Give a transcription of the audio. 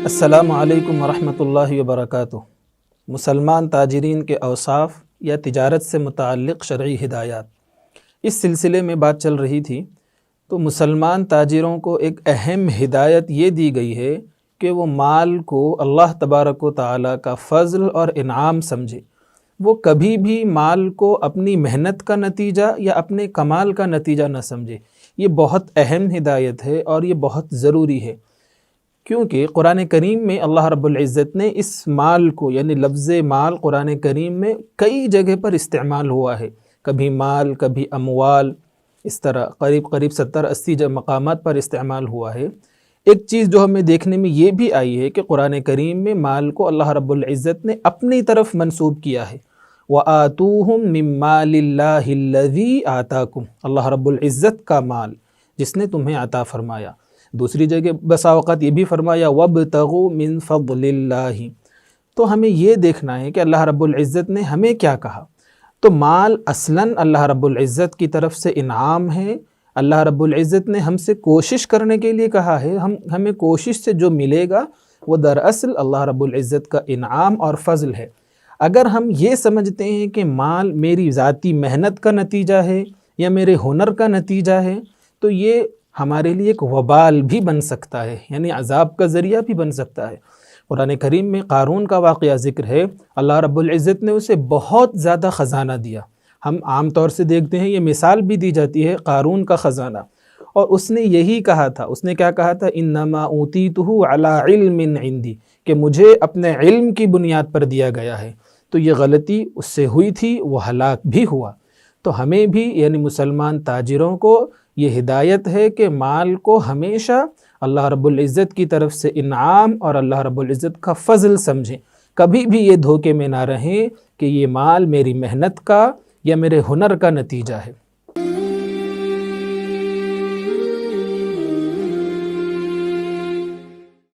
السلام علیکم ورحمۃ اللہ وبرکاتہ۔ مسلمان تاجرین کے اوصاف یا تجارت سے متعلق شرعی ہدایات، اس سلسلے میں بات چل رہی تھی تو مسلمان تاجروں کو ایک اہم ہدایت یہ دی گئی ہے کہ وہ مال کو اللہ تبارک و تعالیٰ کا فضل اور انعام سمجھے۔ وہ کبھی بھی مال کو اپنی محنت کا نتیجہ یا اپنے کمال کا نتیجہ نہ سمجھے۔ یہ بہت اہم ہدایت ہے اور یہ بہت ضروری ہے، کیونکہ قرآن کریم میں اللہ رب العزت نے اس مال کو یعنی لفظ مال قرآن کریم میں کئی جگہ پر استعمال ہوا ہے، کبھی مال کبھی اموال، اس طرح قریب 70-80 مقامات پر استعمال ہوا ہے۔ ایک چیز جو ہمیں دیکھنے میں یہ بھی آئی ہے کہ قرآن کریم میں مال کو اللہ رب العزت نے اپنی طرف منسوب کیا ہے۔ وَآتُوهُم مِّن مَّالِ اللَّهِ الَّذِي آتَاكُمْ، اللہ رب العزت کا مال جس نے تمہیں عطا فرمایا۔ دوسری جگہ بسا اوقات یہ بھی فرمایا وَابْتَغُوا مِن فَضْلِ اللَّهِ۔ تو ہمیں یہ دیکھنا ہے کہ اللہ رب العزت نے ہمیں کیا کہا۔ تو مال اصلاً اللہ رب العزت کی طرف سے انعام ہے۔ اللہ رب العزت نے ہم سے کوشش کرنے کے لیے کہا ہے، ہمیں کوشش سے جو ملے گا وہ دراصل اللہ رب العزت کا انعام اور فضل ہے۔ اگر ہم یہ سمجھتے ہیں کہ مال میری ذاتی محنت کا نتیجہ ہے یا میرے ہنر کا نتیجہ ہے تو یہ ہمارے لیے ایک وبال بھی بن سکتا ہے، یعنی عذاب کا ذریعہ بھی بن سکتا ہے۔ قرآن کریم میں قارون کا واقعہ ذکر ہے، اللہ رب العزت نے اسے بہت زیادہ خزانہ دیا۔ ہم عام طور سے دیکھتے ہیں، یہ مثال بھی دی جاتی ہے قارون کا خزانہ، اور اس نے یہی کہا تھا، اس نے کیا کہا تھا؟ انما اوتیتہ علی علم عندی، کہ مجھے اپنے علم کی بنیاد پر دیا گیا ہے۔ تو یہ غلطی اس سے ہوئی تھی، وہ ہلاک بھی ہوا۔ تو ہمیں بھی یعنی مسلمان تاجروں کو یہ ہدایت ہے کہ مال کو ہمیشہ اللہ رب العزت کی طرف سے انعام اور اللہ رب العزت کا فضل سمجھیں۔ کبھی بھی یہ دھوکے میں نہ رہیں کہ یہ مال میری محنت کا یا میرے ہنر کا نتیجہ ہے۔